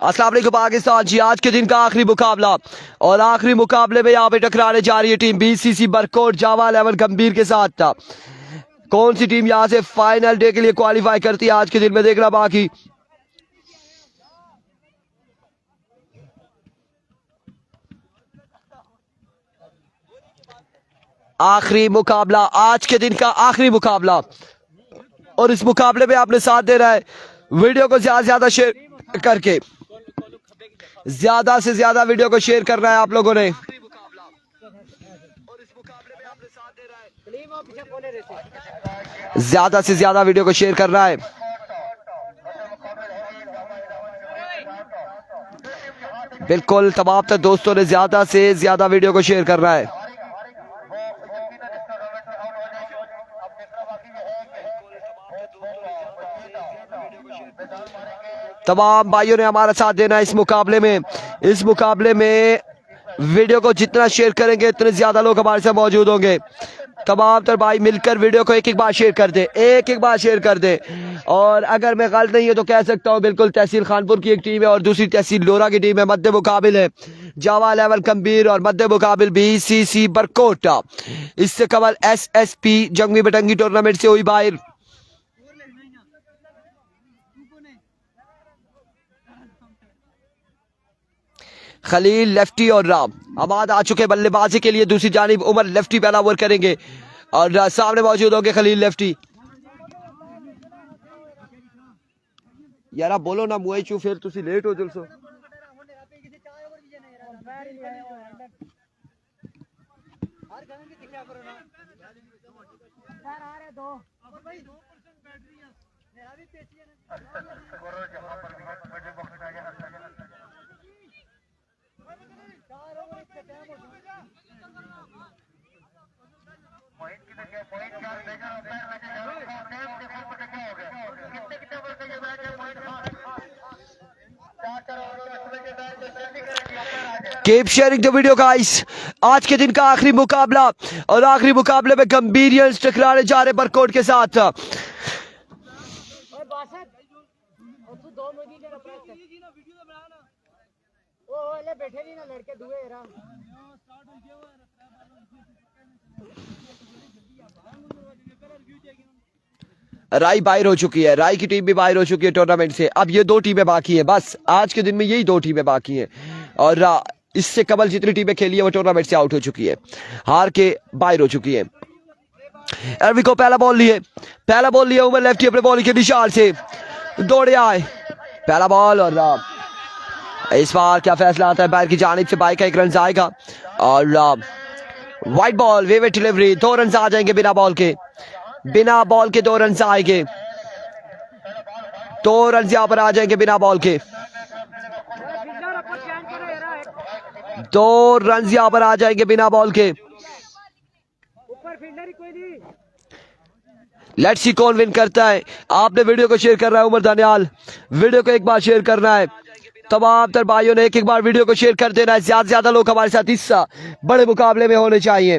अस्सलाम वालेकुम पाकिस्तान जी। आज के दिन का आखिरी मुकाबला और आखिरी मुकाबले में यहाँ पे टकराने जा रही है टीम बीसीसी बरकोट जावा 11 गंभीर के साथ। कौन सी टीम यहाँ से फाइनल डे के लिए क्वालिफाई करती है आज के दिन में देखना बाकी। आखिरी मुकाबला, आज के दिन का आखिरी मुकाबला और इस मुकाबले में आपने साथ दे रहा है। वीडियो को ज्यादा से ज्यादा शेयर करके ज्यादा से ज्यादा वीडियो को शेयर करना है आप लोगों ने। ज्यादा से ज्यादा वीडियो को शेयर करना है। बिल्कुल तमाम तक दोस्तों ने ज्यादा से ज्यादा वीडियो को शेयर करना है। तमाम भाइयों ने हमारा साथ देना है इस मुकाबले में। इस मुकाबले में वीडियो को जितना शेयर करेंगे उतने ज्यादा लोग हमारे साथ मौजूद होंगे। तमाम तर भाई मिलकर वीडियो को एक एक बार शेयर कर दे, एक एक बार शेयर कर दे। और अगर मैं गलत नहीं है तो कह सकता हूँ बिल्कुल तहसील खानपुर की एक टीम है और दूसरी तहसील लोरा की टीम है। मध्य मुकाबिल है जावा 11 गंभीर और मध्य मुकाबिल बीसीसी बरकोट। इससे कबल एसएसपी जंगी बटंगी टूर्नामेंट से हुई बाहर। खलील लेफ्टी और राम अमाद आ चुके बल्लेबाजी के लिए। दूसरी जानिब उमर लेफ्टी पहला ओवर करेंगे और सामने मौजूद होंगे खलील लेफ्टी। यार आप बोलो ना मुआई चू फिर तुसी लेट हो जलसो। Keep sharing the video guys. आज के दिन का आखिरी मुकाबला और आखिरी मुकाबले में गंभीरियंस टकराने जा रहे बरकोट के साथ। राय बाहर हो चुकी है, राय की टीम भी बाहर हो चुकी है टूर्नामेंट से। अब ये दो टीमें बाकी हैं, बस आज के दिन में यही दो टीमें बाकी हैं और इससे कबल जितनी टीमें खेली है वो टूर्नामेंट से आउट हो चुकी है, हार के बाहर हो चुकी है। एरवी को पहला बॉल लिए उमर लेफ्टी अपने बॉलिंग के निशान से दौड़े आए। पहला बॉल और इस बार क्या फैसला आता है। बैर की जानिब से बाई का एक रन आएगा और वाइट बॉल वेवेट डिलीवरी। 2 रन आ जाएंगे बिना बॉल के, बिना बॉल के 2 रन आएंगे। 2 रन यहां पर आ जाएंगे बिना बॉल के। 2 रन यहां पर आ जाएंगे बिना बॉल के। लेट्स सी कौन विन करता है। आपने वीडियो को शेयर करना है उमर दानियाल, वीडियो को एक बार शेयर करना है। तमाम तर भाइयों ने एक एक बार वीडियो को शेयर कर देना है। ज्यादा से ज्यादा लोग हमारे साथ इस बड़े मुकाबले में होने चाहिए।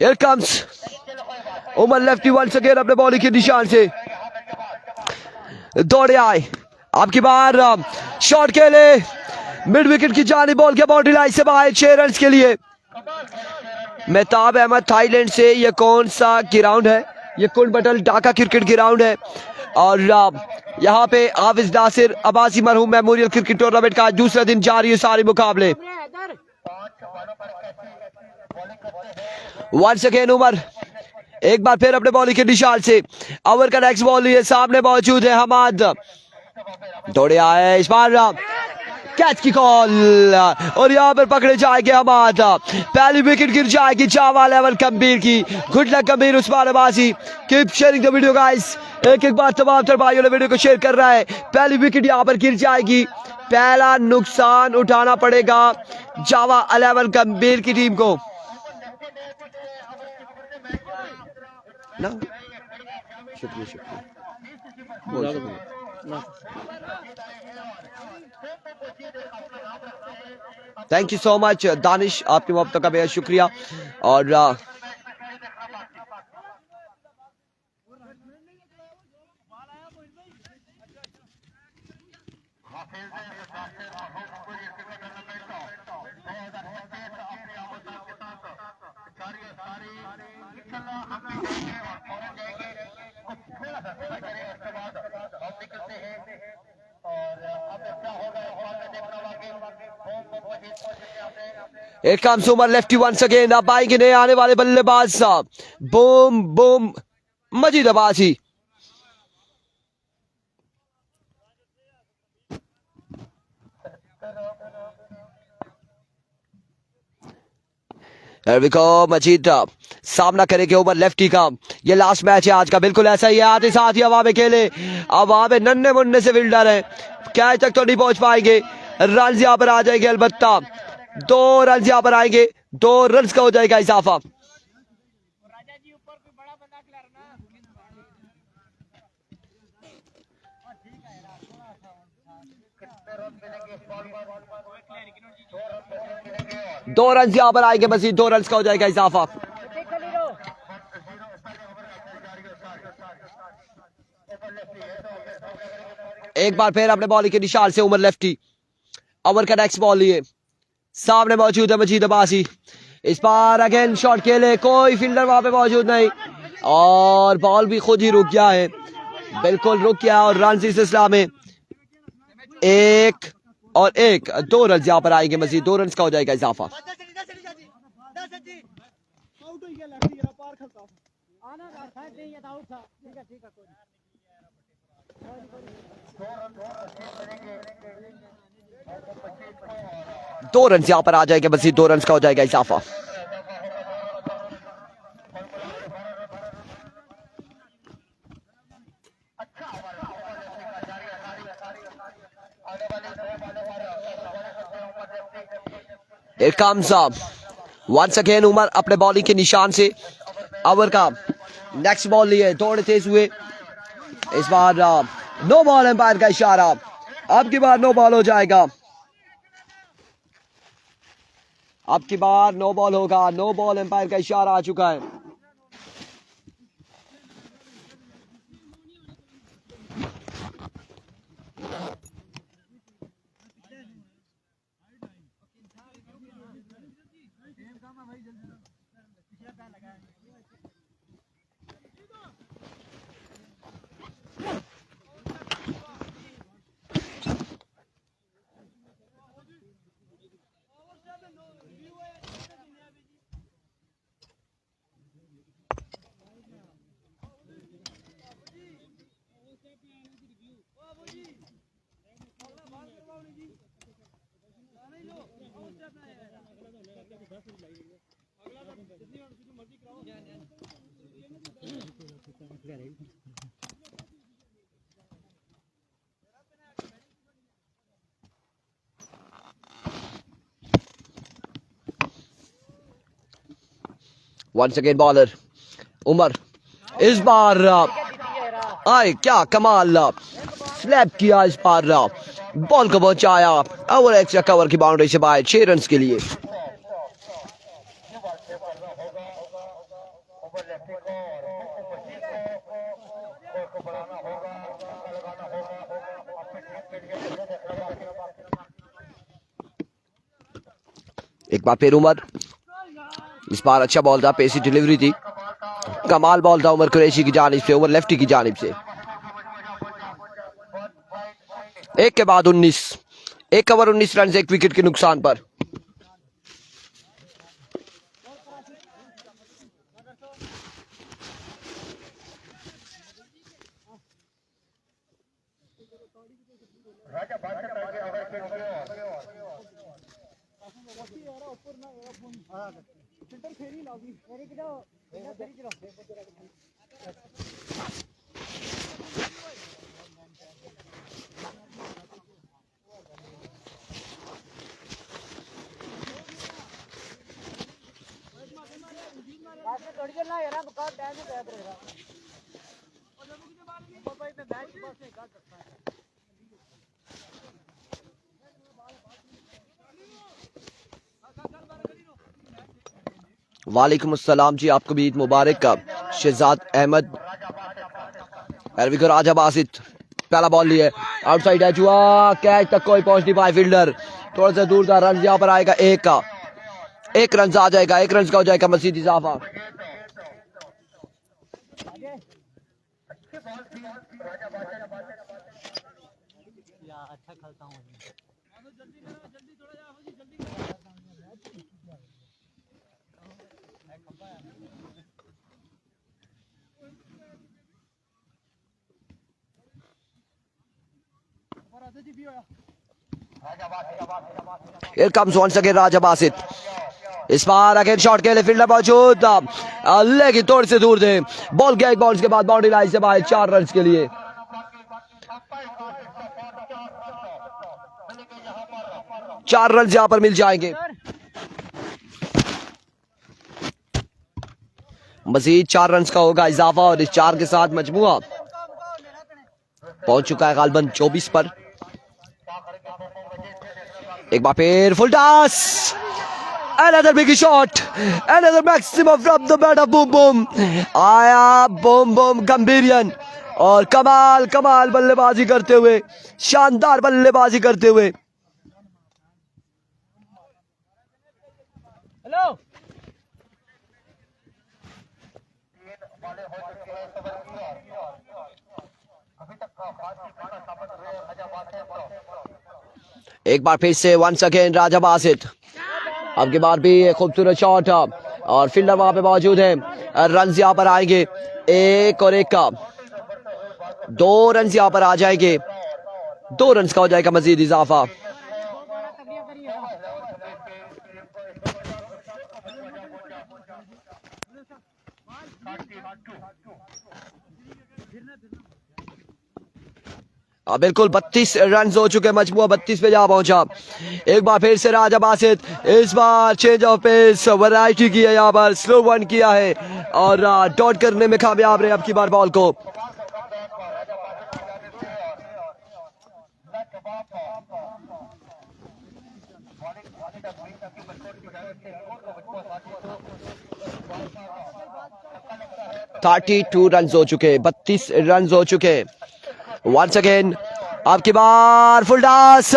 Here comes Umar lefty once again अपने बॉलिंग के निशान से दौड़े आए। आपकी बार शॉट के लिए मिड विकेट की जानिब बॉल के बाउंड्री लाइन से बाहर 6 रन के लिए। मेहताब अहमद थाईलैंड से। ये कौन सा ग्राउंड है? ये कुंडबटल ढाका क्रिकेट ग्राउंड है और यहाँ पे हाफिज नासिर अब्बासी मरहूम मेमोरियल क्रिकेट टूर्नामेंट का दूसरा दिन जारी है। सारे मुकाबले वंस अगेन उमर एक बार फिर अपने बॉलिंग के निशान से। ओवर का नेक्स्ट बॉल लिए सामने मौजूद है हमाद, दौड़े आए। इस बार कैच की कॉल और यहाँ पर पकड़े जाएंगे हमाद। पहली विकेट गिर जाएगी जावा 11 गंभीर की। गुड लक गंभीर Usman Abbasi. Keep sharing the video guys. एक एक बार तमाम तर भाइयों ने वीडियो को शेयर कर रहा है। पहली विकेट यहाँ पर गिर जाएगी। पहला नुकसान उठाना पड़ेगा जावा 11 गंभीर की टीम को ना। शुक्रिया शुक्रिया। Thank you so much Danish, आपकी मोहब्बतों का बेहद शुक्रिया। और Here comes Umar lefty once again. अब आएंगे नए आने वाले बल्लेबाज साहब। बूम बूम मजीद अब्बासी। मजीद सामना करेंगे उमर लेफ्टी का। ये लास्ट मैच है आज का, बिल्कुल ऐसा ही है। आते साथ ही हवा में खेले, अब वहां पे नन्हे मुन्ने से फील्डर है, कैच तक तो नहीं पहुंच पाएंगे। रन यहाँ पर आ जाएंगे, अलबत्ता 2 रन यहाँ पर आएंगे, 2 रन का हो जाएगा इजाफा। दो रन यहाँ पर आएंगे, बस 2 रन का हो जाएगा इजाफा। एक बार फिर अपने बॉलिंग के निशान से उमर लेफ्टी। ओवर का नेक्स्ट बॉल लिए, सामने मौजूद है मजीद अब्बासी। इस बार अगेन शॉट खेले, कोई फील्डर वहां पे मौजूद नहीं और बॉल भी खुद ही रुक गया है, बिल्कुल रुक गया। और रन इस सिलसिला में 1 और 1, 2 रन यहाँ पर आएंगे, मजीद 2 रन का हो जाएगा इजाफा। दो रन यहाँ पर आ जाएंगे, बस 2 रन का हो जाएगा इजाफा। Here comes once again Umar अपने बॉलिंग के निशान से। ओवर का नेक्स्ट बॉल लिए, दौड़े तेज हुए। इस बार नो बॉल एम्पायर का इशारा, अब की बार नो बॉल हो जाएगा, अब की बार नो बॉल होगा। नो बॉल एम्पायर का इशारा आ चुका है। Once again बॉलर उमर, इस बार आए क्या कमाल, स्लैप किया इस बार, बॉल को पहुंचाया और एक्स्ट्रा कवर की बाउंड्री से बाहर 6 रन के लिए। एक बार फिर उमर, इस बार अच्छा बॉल था, पेसी डिलीवरी थी, कमाल बॉल था उमर कुरैशी की जानिब से, उमर लेफ्टी की जानिब से। 1 के बाद 19, 1 ओवर 19 रन 1 विकेट के नुकसान पर। वालेकुम अस्सलाम जी, आपको भी ईद मुबारक का। शहजाद अहमद राजा बासित पहला बॉल लिए, आउटसाइड है जुआ, कैच तक कोई पहुंच नहीं पाए फील्डर, थोड़ा सा दूर था। रन यहाँ पर आएगा एक का, एक रन आ जाएगा, एक रन का हो जाएगा मजीद इजाफा। Here comes once again राजा बासित, इस बार अगेन शॉट के लिए फील्डर मौजूद, लेकिन थोड़ी से दूर थे। बॉल गया एक बॉल के बाद बाउंड्री लाइन से बाहर, 4 रन के लिए। चार रन यहां पर मिल जाएंगे। मजीद 4 रन का होगा इजाफा और इस 4 के साथ मजमुआ पहुंच चुका है गालबन 24 पर। एक बार फिर full toss, another big shot, another maximum from the bat of Boom Boom। आया Boom Boom गंभीरियन और कमाल कमाल बल्लेबाजी करते हुए, शानदार बल्लेबाजी करते हुए। हेलो एक बार फिर से वंस अगेन राजा बासित, अब की बार भी खूबसूरत शॉट और फील्डर वहां पे मौजूद है। रन यहां पर आएंगे एक और एक का, 2 रन यहां पर आ जाएंगे, 2 रन का हो जाएगा मजीद इजाफा। बिल्कुल 32 रन हो चुके, मजमुआ 32 पे जा पहुंचा। एक बार फिर से राजा बासित, इस बार चेंज ऑफ पेस, वैरायटी की है, यहाँ पर स्लो वन किया है और डॉट करने में कामयाब रहे अब की बार बॉल को। थर्टी 32 रन हो चुके, 32 रन हो चुके। Once again, आपकी बार full toss,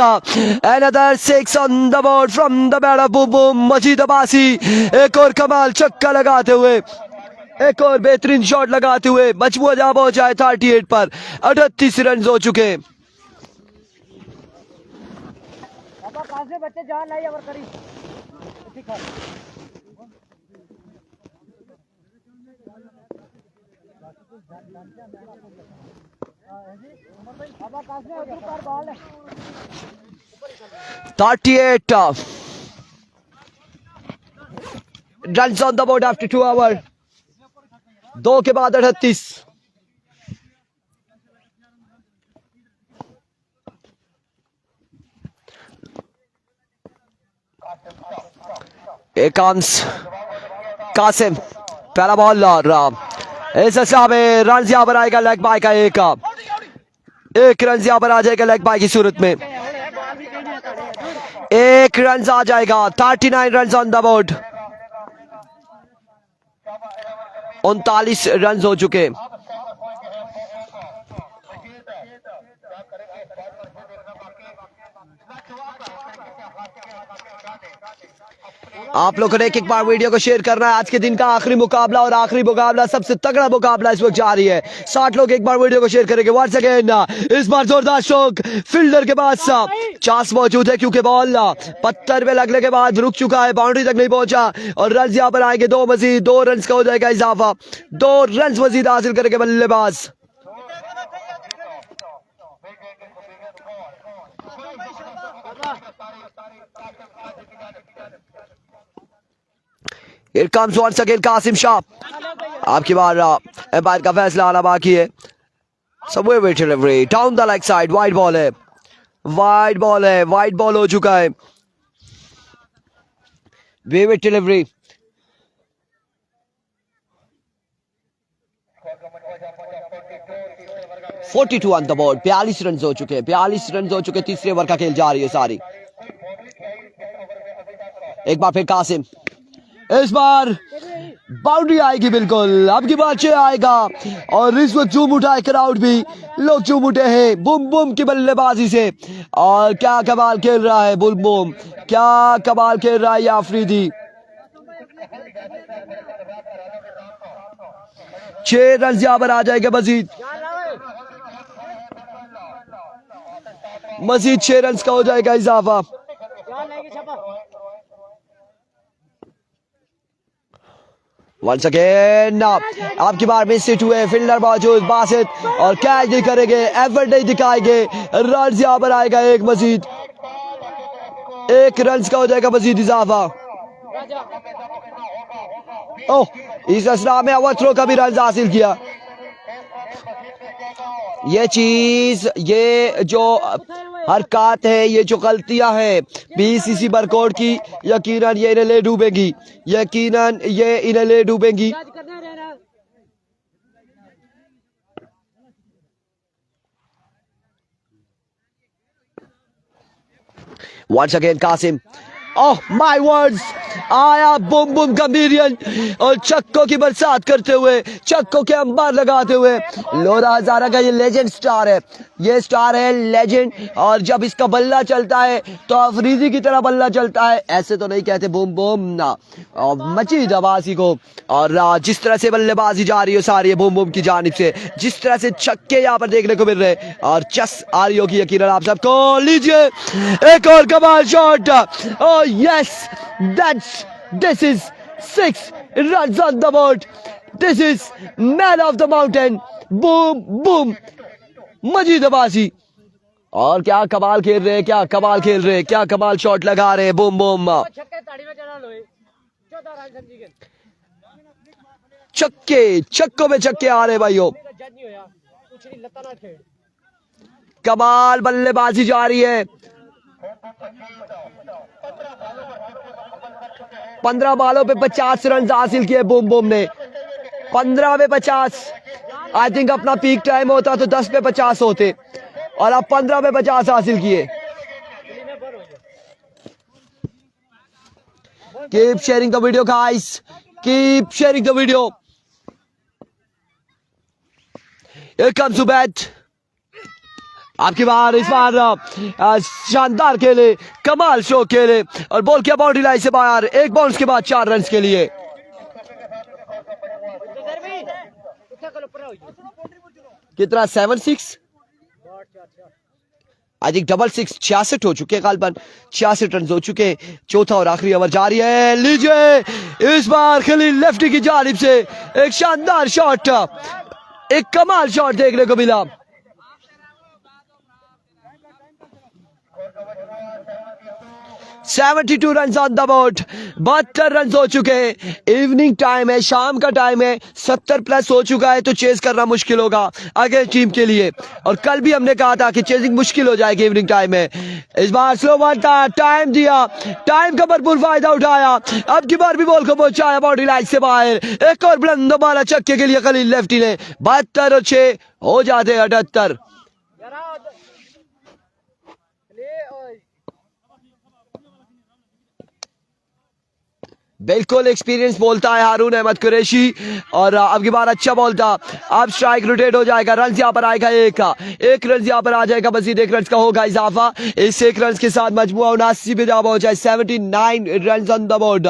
another 6 on the board from the bat of Boom Boom मजीद अब्बासी, एक और कमाल छक्का लगाते हुए, एक और बेहतरीन शॉट लगाते हुए मजमुआ जा पहुंचा है 38 पर। 38 रन हो चुके। बच्चे जान लाई और करी $38 runs on the board after 2 hours, 2 के बाद 38। Here comes कासिम, पहला बॉल और इस हिसाब में रन यहां पर आएगा लेग बाय का, एक रन यहां पर आ जाएगा लेग बाय की सूरत में, एक रन आ जाएगा। 39 run on the board, 39 run हो चुके। आप लोगों ने एक बार वीडियो को शेयर करना है। आज के दिन का आखिरी मुकाबला और आखिरी मुकाबला, सबसे तगड़ा मुकाबला इस वक्त जारी है। 60 लोग एक बार वीडियो को शेयर करेंगे। वंस अगेन इस बार जोरदार स्ट्रोक, फील्डर के पास चांस मौजूद है क्योंकि बॉल पत्थर पे लगने के बाद रुक चुका है, बाउंड्री तक नहीं पहुंचा और रन यहां पर आएंगे 2 मजीद, 2 रन का हो जाएगा इजाफा, 2 रन मजीद हासिल करेंगे बल्लेबाज। Here comes once again Qasim Shah, आपकी बार एम्पायर का फैसला आना बाकी है। So wave delivery down the leg side, wide ball है, वाइड बॉल है, वाइड बॉल हो चुका है। Wave delivery, 42 on the board, 42 run हो चुके हैं, 42 रन हो चुके, तीसरे ओवर का खेल जा रही है सारी। एक बार फिर कासिम, इस बार बाउंड्री आएगी बिल्कुल, अब की बार 6 आएगा और इस वक्त झूम उठाए क्राउड भी, लोग झूम उठे हैं बुम बुम की बल्लेबाजी से। और क्या कमाल खेल रहा है बुम बुम, क्या कमाल खेल रहा है ये आफरीदी। 6 रन यहां पर आ जाएगा मजीद, मजीद 6 रन का हो जाएगा इजाफा। वंस अगेन आपकी बार मिस हिट हुए, फील्डर मौजूद बासित और कैच नहीं करेंगे, एफर्ट नहीं दिखाएंगे, रन यहां पर आएगा एक मजीद, 1 रन का हो जाएगा मजीद इजाफा। ओह, इस असरा में ओवरथ्रो का भी रन हासिल किया। ये चीज, ये जो हरकत है, ये जो गलतियां हैं बीसीसी बरकोड की, यकीनन ये इन्हें ले डूबेगी, यकीनन ये इन्हें ले डूबेगी। Once again Kasim, oh my words, आया बुम बुम कमीरियन और चक्कों की बरसात करते हुए, चक्कों के अंबार लगाते हुए। लोरा हजारा का ये लेजेंड स्टार है, ये स्टार है लेजेंड, और जब इसका बल्ला चलता है तो अफरीदी की तरह बल्ला चलता है, ऐसे तो नहीं कहते बुम बुम ना, और मजीद अब्बासी को। और जिस तरह से बल्लेबाजी जा रही है सारी बुम बुम की जानिब से, जिस तरह से छक्के यहाँ पर देखने को मिल रहे हैं और चस आ रही होगी यकीनन आप सबको। लीजिए एक और कमाल shot, oh yes, this is 6 runs on the board, this is man of the mountain, boom boom, मजीद अब्बासी। और क्या कमाल खेल रहे हैं, क्या कमाल खेल रहे हैं, क्या कमाल शॉट लगा रहे हैं बूम बूम। छक्के छक्कों में छक्के आ रहे भाइयों, कमाल बल्लेबाजी जा रही है। 15 बॉलों पे 50 रन हासिल किए बूम बूम ने, 15 पे 50। आई थिंक अपना पीक टाइम होता तो 10 पे 50 होते, और अब 15 पे 50 हासिल किए। Keep sharing the video guys, keep sharing the video. Here comes to bat, आपकी बार, इस बार शानदार खेले, कमाल शो खेले और बॉल किया बाउंड्री लाइन से बाहर, एक बाउंस के बाद 4 रन के लिए। कितना 7-6 आई थिंक 66, 66 हो चुके हैं, गालबन 66 रन हो चुके हैं। चौथा और आखिरी ओवर जारी है। लीजिए इस बार खलील लेफ्टी की जानिब से एक शानदार शॉट, एक कमाल शॉट देखने को मिला। $72 run on the board, 72 run हो चुके हैं। इवनिंग टाइम है, शाम का टाइम है, 70 प्लस हो चुका है तो चेज करना मुश्किल होगा आगे टीम के लिए। और कल भी हमने कहा था कि चेजिंग मुश्किल हो जाएगी इवनिंग टाइम में। इस बार स्लो बॉल था, टाइम दिया, टाइम का भरपूर फायदा उठाया, अब की बार भी बॉल को पहुंचाया बाउंड्री लाइन से बाहर। एक और बुलंद बाला छक्के के लिए खलील लेफ्टी ने, 72 और 6 हो जाते 78। बिल्कुल एक्सपीरियंस बोलता है हारून अहमद कुरैशी, और अब की बार अच्छा बॉल था। अब स्ट्राइक रोटेट हो जाएगा, रन यहाँ पर आएगा एक रन यहाँ पर आ जाएगा, मजीद 1 रन का होगा इजाफा। इस 1 रन के साथ मजमुआ 79 पे जा पहुंचा है, 79 run on the board.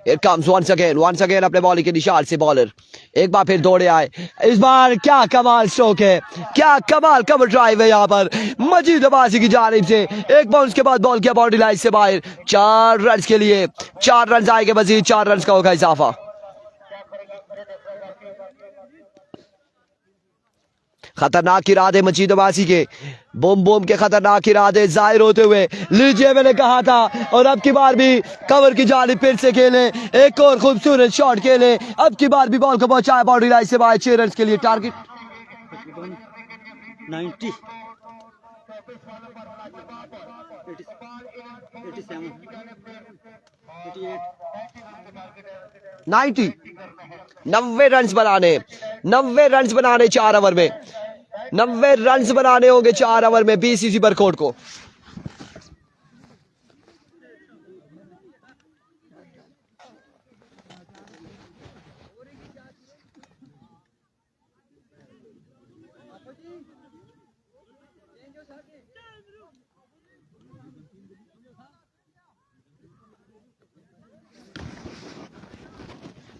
Here comes once again अपने बॉलिंग के निशान से बॉलर एक बार फिर दौड़े आए। इस बार क्या कमाल स्ट्रोक है, क्या कमाल कवर ड्राइव है यहाँ पर मजीद अब्बासी की जानिब से। एक बाउंस के बाद बॉल किया बाउंड्री लाइन से बाहर, 4 रन के लिए, 4 रन आएंगे, मजीद 4 रन का होगा इजाफा। खतरनाक इरादे मजीद अब्बासी के, बूम बूम के खतरनाक इरादे जाहिर होते हुए। लीजिए मैंने कहा था, और अब की बार भी कवर की जानिब फिर से खेले, एक और खूबसूरत शॉट खेले, अब की बार भी बॉल को पहुंचाया बाउंड्री लाइन से बाहर, 6 रन के लिए टारगेट 90। 90 90 रन बनाने 90 रन बनाने 4 ओवर में 90 रन बनाने होंगे 4 ओवर में बीसीसी बरकोट को।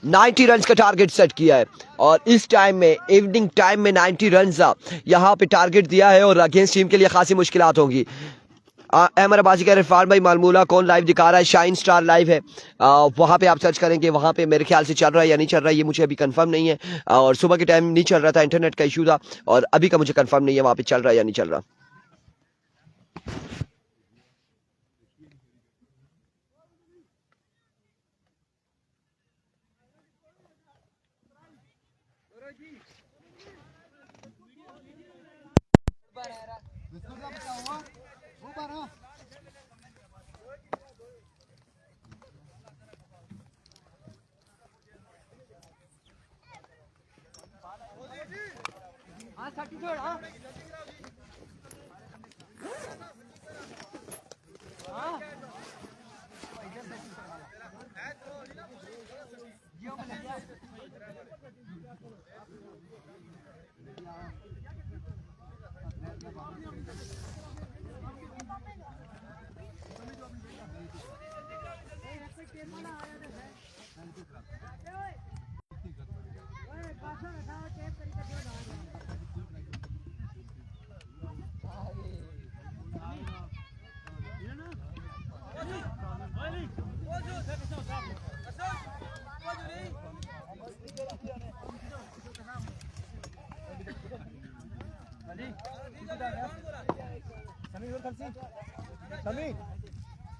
नाइन्टी रन का टारगेट सेट किया है और इस टाइम में इवनिंग टाइम में 90 रन यहाँ पे टारगेट दिया है और अगेंस्ट टीम के लिए खासी मुश्किलात होंगी। अहमदाबादी कह रहे इरफान भाई मालमूला कौन लाइव दिखा रहा है? शाइन स्टार लाइव है, वहाँ पे आप सर्च करेंगे, वहाँ पे मेरे ख्याल से चल रहा है या नहीं चल रहा है ये मुझे अभी कंफर्म नहीं है। और सुबह के टाइम नहीं चल रहा था, इंटरनेट का इशू था, और अभी का मुझे कंफर्म नहीं है वहाँ पे चल रहा है या नहीं चल रहा।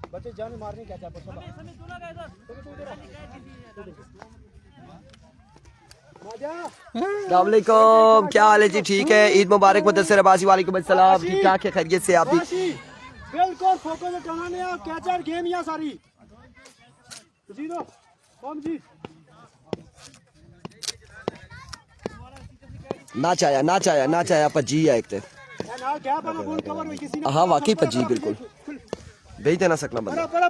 बच्चे जान मारने क्या चाहते अस्सलामुअलैकुम, क्या हाल है जी? ठीक है, ईद मुबारक मुदस्सिर अब्बासी, वालेकुम अस्सलाम। ठीक ठाक है, खैरियत से आप भी? बिल्कुल फोकस कराने आप कैचर गेम या सारी जी दो कौन जी ना चाया पजी है एक ना क्या बना बॉल कवर में किसी ने। हाँ वाकई पजी बिल्कुल भेज देना सकना बंदा। परा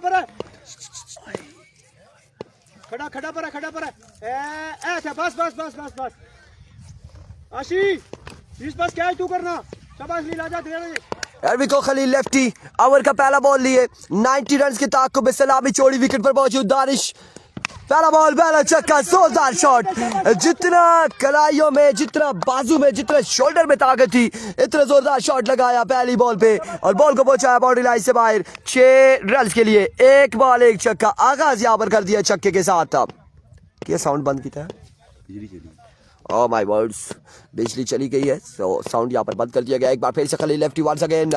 खड़ा परा ऐसा बस आशी इस बस क्या है तू करना शाबाश लीला जा दे एरविको खलील लेफ्टी ओवर का पहला बॉल लिए 90 रन की ताक़ुब में सलामी चौड़ी विकेट पर पहुंची दानिश। पहला बॉल पहला छक्का, जोरदार शॉट। जितना कलाइयों में, जितना बाजू में, जितना शोल्डर में ताकत थी, इतना जोरदार शॉट लगाया पहली बॉल पे और बॉल को पहुंचाया बाउंड्री लाइन से बाहर 6 रन के लिए। एक बॉल एक छक्का, आगाज यहाँ पर कर दिया छक्के के साथ। था क्या साउंड बंद किया है? ओह माय वर्ड्स, बिजली चली गई है, तो साउंड यहाँ पर बंद कर दिया गया। एक बार फिर से खलील लेफ्टी वंस अगेन,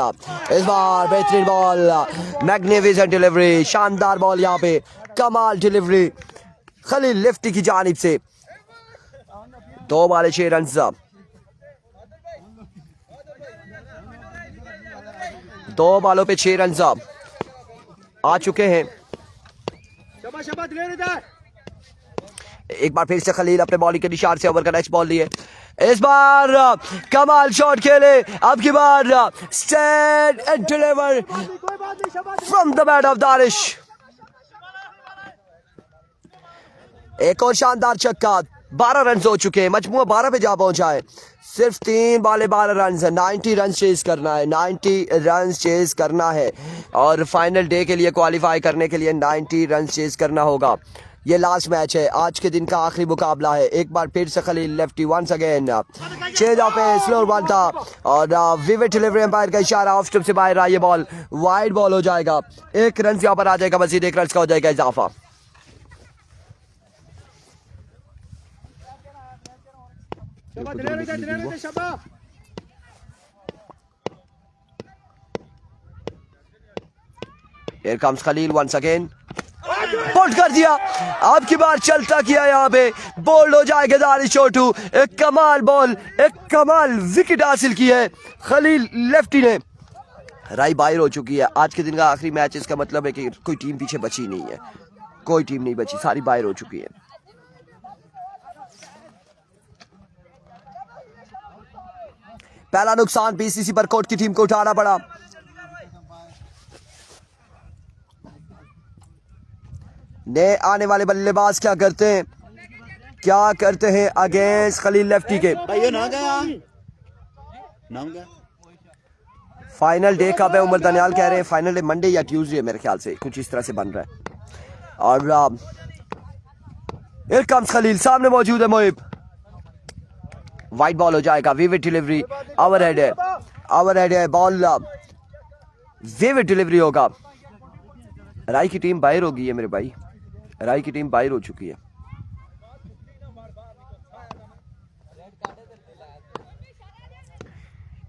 इस बार बेहतरीन बॉल, मैग्निफिसेंट डिलीवरी, शानदार बॉल यहाँ पे, कमाल डिलीवरी खलील लेफ्टी की जानिब से। 2 बॉल 6 रन, 2 बॉलों पे 6 रन आ चुके हैं। एक बार फिर से खलील अपने बॉलिंग के निशान से ओवर का नेक्स्ट बॉल लिए। इस बार कमाल शॉट खेले, अब की बार stand and deliver from the bat of Danish. एक और शानदार छक्का, 12 रन हो चुके हैं, मजमूआ 12 पे जा पहुंचा है। सिर्फ 3 बॉल 12 रन है, 90 रन चेज करना है, 90 रन चेज करना है और फाइनल डे के लिए क्वालिफाई करने के लिए 90 रन चेज करना होगा। ये लास्ट मैच है, आज के दिन का आखिरी मुकाबला है। एक बार फिर से Khalil lefty once again, change of पे स्लो बॉल था और विविड डिलीवरी, एम्पायर का इशारा, ऑफ स्टंप से बाहर रहा, ये बॉल वाइड बॉल हो जाएगा। 1 रन यहाँ पर आ जाएगा, मजीद 1 रन का हो जाएगा इजाफा। Here comes Khalil once again, bowled कर दिया, अब की बार चलता किया, यहाँ पे बोल्ड हो जाएगा दानिश छोटू। एक कमाल बॉल, एक कमाल विकेट हासिल की है खलील लेफ्टी ने। राई बाहर हो चुकी है। आज के दिन का आखिरी मैच, इसका मतलब है कि कोई टीम पीछे बची नहीं है, कोई टीम नहीं बची, सारी बाहर हो चुकी है। पहला नुकसान बीसीसी बरकोट की टीम को उठाना पड़ा। नए आने वाले बल्लेबाज क्या करते हैं अगेंस्ट खलील लेफ्टी के। फाइनल डे कब है? उमर दनियाल कह रहे हैं फाइनल डे मंडे या ट्यूसडे, मेरे ख्याल से कुछ इस तरह से बन रहा है। और here comes खलील, सामने मौजूद है मोहिब। वाइट बॉल हो जाएगा, विविड डिलीवरी, ओवरहेड है बॉल, विविड डिलीवरी होगा। राई की टीम बाहर हो गई है मेरे भाई, राई की टीम बाहर हो चुकी है।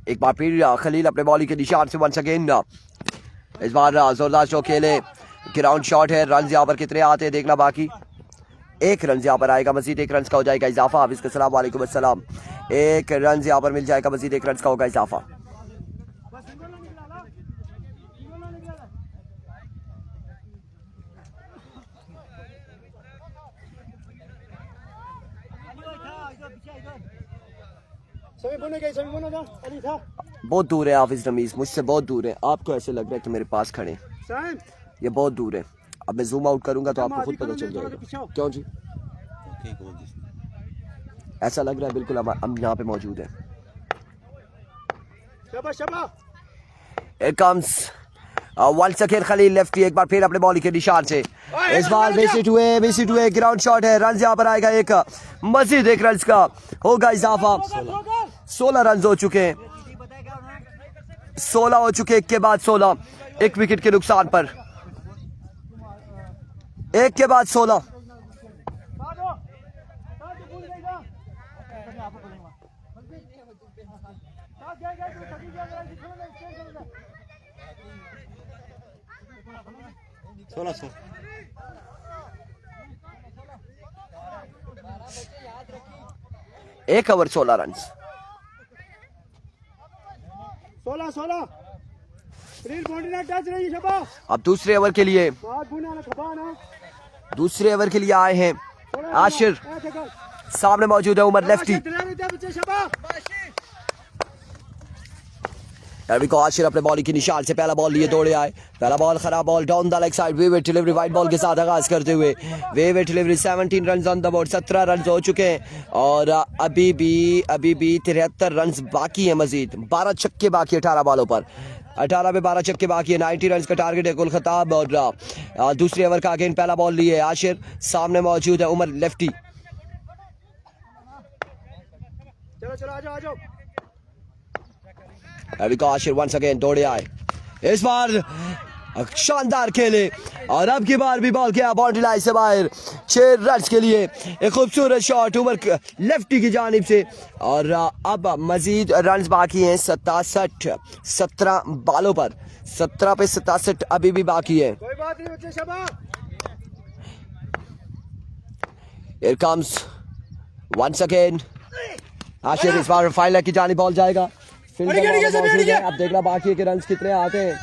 एक बार फिर खलील अपने बॉलिंग के निशान से वंस अगेन, इस बार जोरदार स्ट्रोक खेले, ग्राउंड शॉट है। रन यहाँ पर कितने आते हैं देखना बाकी। एक रन यहाँ पर आएगा, मजीद एक रन का हो जाएगा इजाफा। हाफिज सलाम वालेकुम अस्सलाम। एक रन यहाँ पर मिल जाएगा, मजीद एक रन का होगा इजाफा। बहुत दूर है हाफिज रमीज, मुझसे बहुत दूर है। आपको ऐसे लग रहा है कि मेरे पास खड़े, ये बहुत दूर है। अब मैं जूम आउट करूंगा तो आपको खुद पता चल जाएगा। क्यों जी? ऐसा लग रहा है बिल्कुल हम यहाँ पे मौजूद है। Here comes once again Khalil lefty, एक बार फिर अपने बॉलिंग के निशान से। इस बार बेसिट हुए ग्राउंड शॉट है। रन यहाँ पर आएगा एक, मजीद एक रन का होगा इजाफा। 16 रन हो चुके हैं, 16 हो चुके, एक के बाद 16, एक विकेट के नुकसान पर, एक के बाद 16। एक ओवर 16 रन। 16 अब दूसरे ओवर के लिए आए हैं आशिर, सामने मौजूद है उमर लेफ्टी। को आशिर अपने बॉलिंग की निशान से पहला बॉल लिए दौड़े आए। पहला बॉल खराब ball down the leg side, vivid delivery white ball के साथ आगाज करते हुए vivid delivery. 17 run on the board, 17 run हो चुके हैं और अभी भी 73 रन बाकी है। मजीद 12 छक्के बाकी 18 बॉलों पर, 18 पे 12 छक्के बाकी है। 90 रन का टारगेट है कुल खिताब। और दूसरे ओवर का अगेन पहला बॉल लिए आशिर, सामने मौजूद है उमर लेफ्टी। चलो आ जाओ। अभी को आशिर वंस अगेन दौड़े आए, इस बार शानदार खेले और अब की बार भी बॉल किया बाउंड्री लाइन से बाहर। 6 रन के लिए एक खूबसूरत शॉट उमर लेफ्टी की जानिब से। और अब मजीद रन बाकी हैं 67, 17 बालों पर, 17 पे 67 अभी भी बाकी है। कोई बात नहीं बच्चे, शाबाश। Here comes once again Ashir, इस बार फाइनल की जानिब बॉल जाएगा। अब देखना बाकी है कि रन कितने आते हैं।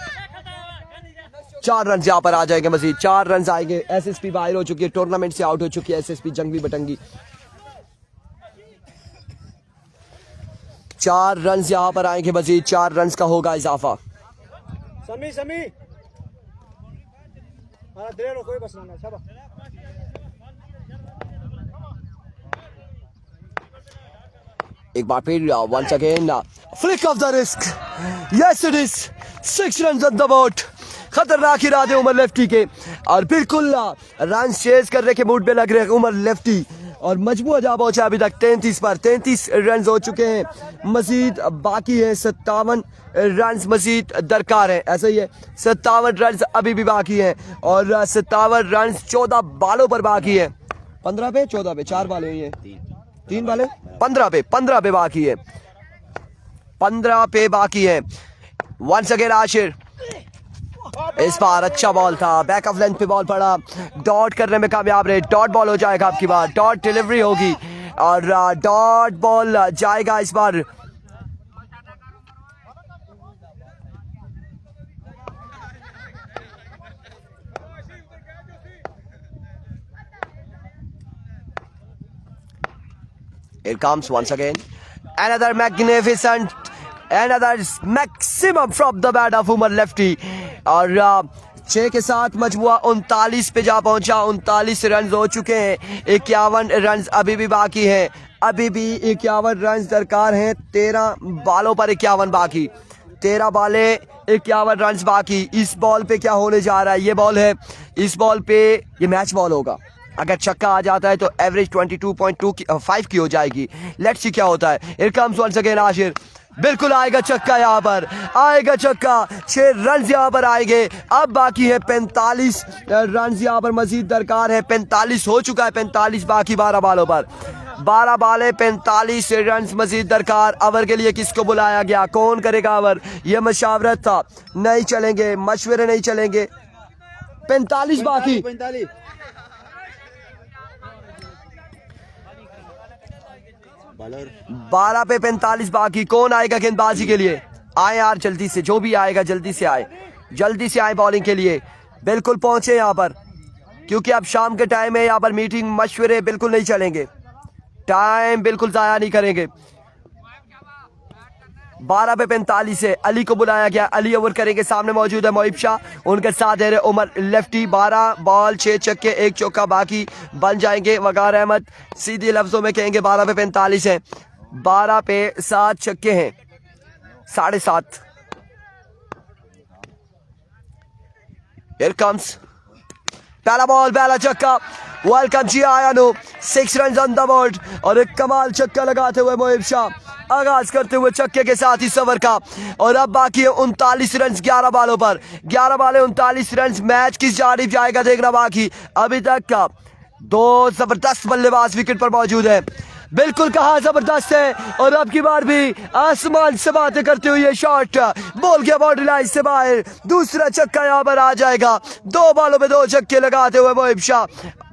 4 रन यहाँ पर आ जाएंगे, मजीद 4 रन आएंगे। एसएसपी बाहर हो चुकी है, टूर्नामेंट से आउट हो चुकी है एसएसपी जंगली बटंगी। 4 रन यहाँ पर आएंगे, मजीद 4 रन का होगा इजाफा। समी हाँ दे लो, कोई बस ना। एक बार फिर once again flick of the wrist, yes it is 6 runs on the board। खतरनाक इरादे उमर लेफ्टी के और बिल्कुल रन चेज करने के मूड में लग रहे हैं उमर लेफ्टी। और मजमूआ जा पहुंचा अभी तक 33 पर, 33 रन हो चुके हैं। मजीद बाकी है 57 रन मजीद दरकार है, ऐसा ही है 57 रन अभी भी बाकी हैं। और 57 रन 14 बालों पर बाकी है। 15 पे 14 पे 4 बाले हुई है, 3 बाले 15 पे बाकी है, 15 पे बाकी है। वंस अगेन आशिर, इस बार अच्छा बॉल था, बैक ऑफ लेंथ पे बॉल पड़ा, डॉट करने में कामयाब रहे। डॉट बॉल हो जाएगा आपकी बार, डॉट डिलीवरी होगी और डॉट बॉल जाएगा इस बार। Here comes once again another magnificent, another maximum from the bat of Umar lefty. और 6 के साथ मजमुआ 39 पे जा पहुंचा। 39 रन हो चुके हैं। 51 रन अभी भी बाकी हैं। अभी भी 51 रन दरकार हैं। 13 बॉलों पर 51 बाकी। 13 बाले 51 रन बाकी। इस बॉल पे क्या होने जा रहा है? ये बॉल है, इस बॉल पे ये मैच बॉल होगा। अगर छक्का आ जाता है तो एवरेज 22.5 की हो जाएगी। लेट्स सी क्या होता है। Here comes once again Aashir, बिल्कुल आएगा छक्का, यहाँ पर आएगा छक्का। 6 रन यहाँ पर आएंगे। अब बाकी है 45 रन यहाँ पर मजीद दरकार है। 45 हो चुका है, 45 बाकी 12 बालों पर। 12 बाले 45 रन मजीद दरकार। ओवर के लिए किसको बुलाया गया? कौन करेगा ओवर? ये मशावरत था, नहीं चलेंगे, मशवरे नहीं चलेंगे। 45 बाकी। 12 पे 45 बाकी। कौन आएगा गेंदबाजी के लिए? आए यार जल्दी से, जो भी आएगा जल्दी से आए, जल्दी से आए बॉलिंग के लिए। बिल्कुल पहुंचे यहाँ पर, क्योंकि अब शाम के टाइम है। यहाँ पर मीटिंग मशवरे बिल्कुल नहीं चलेंगे, टाइम बिल्कुल ज़ाया नहीं करेंगे। 12 पे 45 है। अली को बुलाया गया, अली ओवर करेंगे। सामने मौजूद है मोहिब शाह, उनके साथ दे रहे उमर लेफ्टी। 12 बॉल 6 छक्के 1 चौका बाकी बन जाएंगे। वकार अहमद सीधे लफ्जों में कहेंगे 12 पे 45 है। 12 पे 7 छक्के हैं, 7.5। Here comes पहला बॉल, पहला छक्का। वेलकम जी आयानो, 6 रन ऑन द बोर्ड। और एक कमाल छक्का लगाते हुए मोहिब शाह आगाज करते हुए छक्के के साथ इस ओवर का। और अब बाकी है 39 रन 11 बालों पर। 11 बाले 39 रन। मैच किस जानिब जाएगा देखना बाकी। अभी तक का 2 जबरदस्त बल्लेबाज विकेट पर मौजूद है। बिल्कुल कहा जबरदस्त है। और अब की बार भी आसमान से बातें करते हुए ये शॉट बॉल गया बाउंड्री लाइन से बाहर। दूसरा छक्का यहाँ पर आ जाएगा। 2 बालों पे 2 छक्के लगाते हुए मोहिब शाह।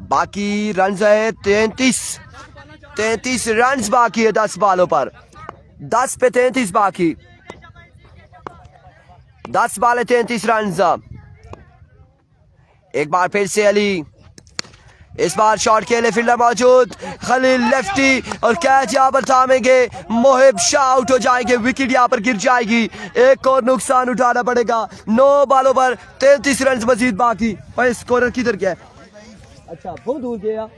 बाकी रन है 33 रन बाकी है 10 बालों पर। 10 पे 33 बाकी। 10 बाले 33 रन। एक बार फिर से अली, इस बार शॉट खेले, फील्डर मौजूद, खलील लेफ्टी। और कैच यहाँ पर थामेंगे। मोहिब शाह आउट हो जाएंगे। विकेट यहाँ पर गिर जाएगी। एक और नुकसान उठाना पड़ेगा। 9 बालों पर 33 रन मजीद बाकी। और स्कोरर किधर गया? अच्छा बहुत दूर गया।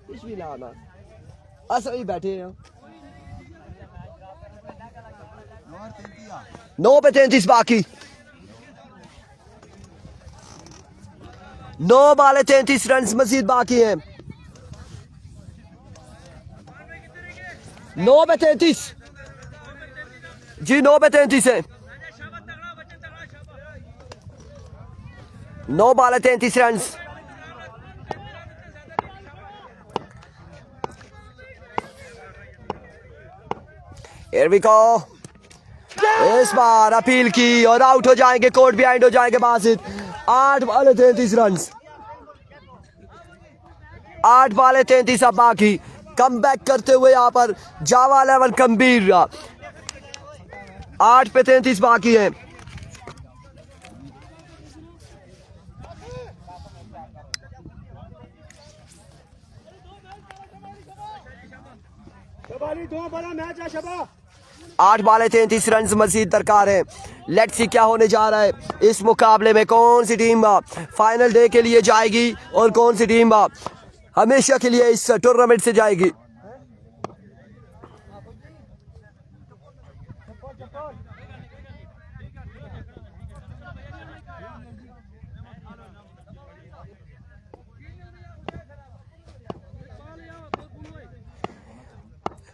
कुछ भी लाना असली बैठे हैं। 9 पे 33 बाकी। 9 बाले 33 रन मजीद बाकी हैं। 9 पे 33 जी, 9 पे 33 है। 9 बाले 33 रन। Here we go। इस बार अपील की और आउट हो जाएंगे। कोर्ट बिहाइंड हो जाएंगे बासित। 8 बाले 33 रन। 8 बाले 33 अब बाकी। कम बैक करते हुए यहाँ पर जावा 11 गंभीर। 8 पे 33 बाकी है। शबाली 2 बड़ा मैच है शबा। 8 बाले 33 रन मजीद दरकार है। लेट्स सी क्या होने जा रहा है इस मुकाबले में। कौन सी टीम फाइनल डे के लिए जाएगी और कौन सी टीम हमेशा के लिए इस टूर्नामेंट से जाएगी।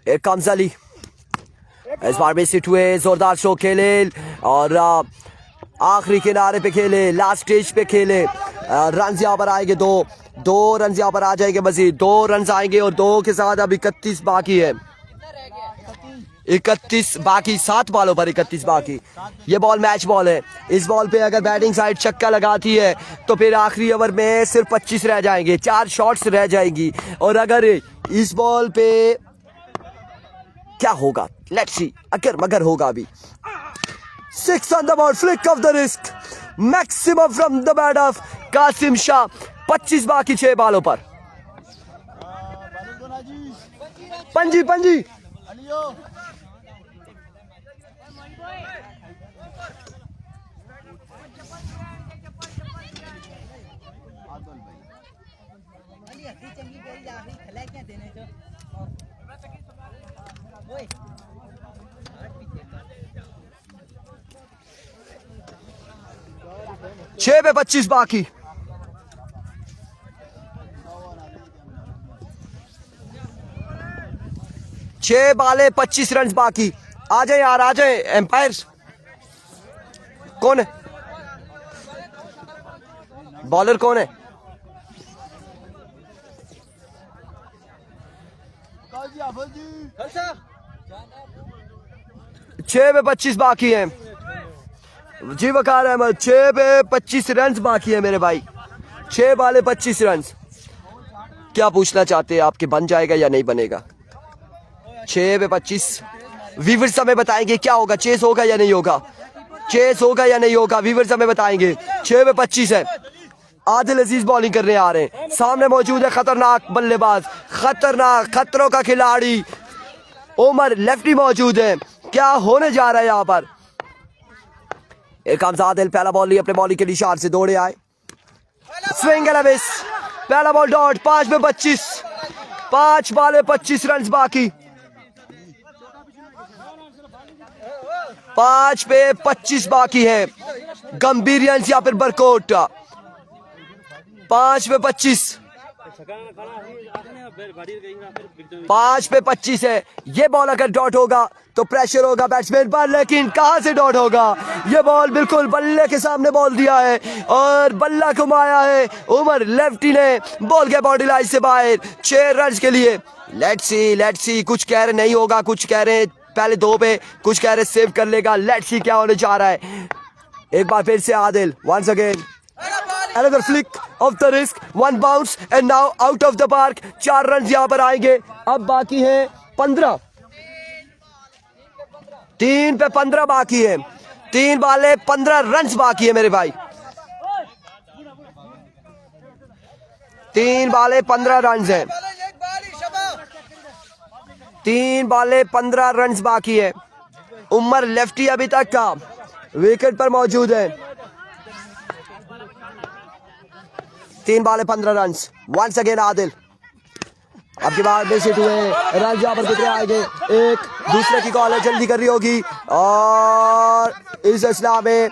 Here comes Ali. इस बार भी सिट हुए, जोरदार शो खेले और आखिरी किनारे पे खेले, लास्ट स्टेज पे खेले। रन यहाँ पर आएंगे 2 रन यहाँ पर आ जाएंगे मजीद। 2 रन आएंगे और 2 के साथ अब 31 बाकी है। 31 बाकी। 7 बॉलों पर 31 बाकी। ये बॉल मैच बॉल है। इस बॉल पे अगर बैटिंग साइड छक्का लगाती है तो फिर आखिरी ओवर में सिर्फ 25 रह जाएंगे। 4 शॉट्स रह जाएंगी। और अगर इस बॉल पे क्या होगा, लेट्स सी, अगर मगर होगा भी। 6 on the board, flick off the wrist, maximum from the bat of Qasim Shah. 25 बाकी 6 बालों पर। पंजी पंजी छह पे 25 बाकी। छह बाले 25 रन बाकी। आ जाए यार, आ जाए। एम्पायर कौन है? बॉलर कौन है? छह पे 25 बाकी है जी वकार अहमद। 6 पे 25 रन बाकी है मेरे भाई। 6 बाले 25 रन। क्या पूछना चाहते हैं आपके, बन जाएगा या नहीं बनेगा? 6 पे 25। वीवर्स हमें बताएंगे क्या होगा, चेस होगा या नहीं होगा, चेस होगा या नहीं होगा, वीवर्स हमें बताएंगे। 6 पे 25 है। आदिल अजीज बॉलिंग करने आ रहे हैं। सामने मौजूद है खतरनाक बल्लेबाज, खतरनाक खतरों का खिलाड़ी उमर लेफ्टी मौजूद है। क्या होने जा रहा है यहाँ पर? एक आदिल पहला बॉल लिए अपने बॉलिंग के निशान से दौड़े आए। Swing and miss. पहला बॉल डॉट। 5 पे 25। 5 बाले 25 रन बाकी। 5 पे 25 बाकी है। गंभीरियंस या फिर बरकोट। 5 पे 25। 5 पे 25 है। ये बॉल अगर डॉट होगा तो प्रेशर होगा बैट्समैन पर, लेकिन कहां से डॉट होगा? ये बॉल बिल्कुल बल्ले के सामने बॉल दिया है और बल्ला घुमाया है उमर लेफ्टी ने। बॉल के बॉडी लाइन से बाहर। 6 रन के लिए। Let's see. कुछ कह रहे नहीं होगा, कुछ कह रहे पहले 2 पे, कुछ कह रहे सेव कर लेगा। लेट्स सी क्या होने जा रहा है। एक बार फिर से Adil once again. Another flick of the wrist, 1 bounce and now out of the park। 4 run यहाँ पर आएंगे। अब बाकी है 15। 3 पे 15 बाकी है। 3 बाले 15 रन बाकी है मेरे भाई। 3 बाले 15 रन है। 3 बाले 15 रन बाकी है। उमर लेफ्टी अभी तक का विकेट पर मौजूद है। 3 बाले 15 रन। Once again Adil. अब की बार बेस हिट हुए रन यहाँ पर कितने आएंगे? एक। दूसरे की कॉल है, जल्दी कर रही होगी और इस असला में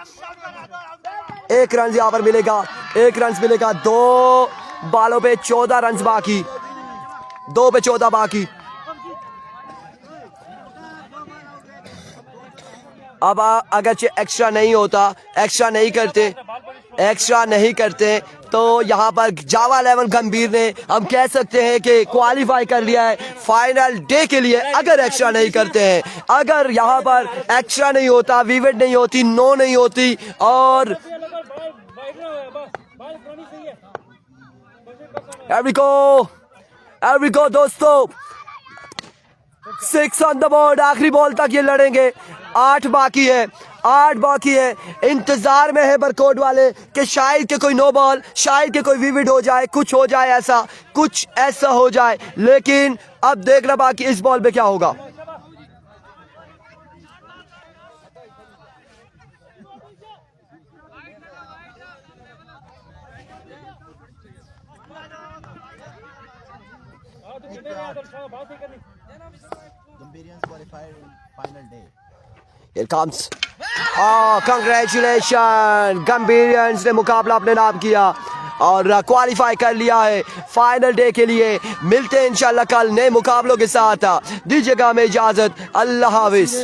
1 रन यहाँ पर मिलेगा। 1 रन मिलेगा। 2 बालों पे 14 रन बाकी। 2 पे 14 बाकी। अब अगर एक्स्ट्रा नहीं होता, एक्स्ट्रा नहीं करते तो यहाँ पर जावा 11 गंभीर ने हम कह सकते हैं कि क्वालिफाई कर लिया है फाइनल डे के लिए। अगर एक्स्ट्रा नहीं करते हैं, अगर यहाँ पर एक्स्ट्रा नहीं होता, विकेट नहीं होती, नो नहीं होती और एवरीको दोस्तों 6 ऑन द बोर्ड। आखिरी बॉल तक ये लड़ेंगे। 8 बाकी है। 8 बाकी है। इंतजार में है बरकोट वाले कि शायद के कोई नो बॉल, शायद के कोई विकेट हो जाए, कुछ हो जाए, कुछ ऐसा हो जाए। लेकिन अब देखना बाकी इस बॉल पे क्या होगा। Here comes. Congratulations! गंभीरियंस ने मुकाबला अपने नाम किया और क्वालिफाई कर लिया है फाइनल डे के लिए। मिलते हैं इंशाल्लाह कल नए मुकाबलों के साथ। दीजिएगा हमें इजाजत। अल्लाह हाफिज।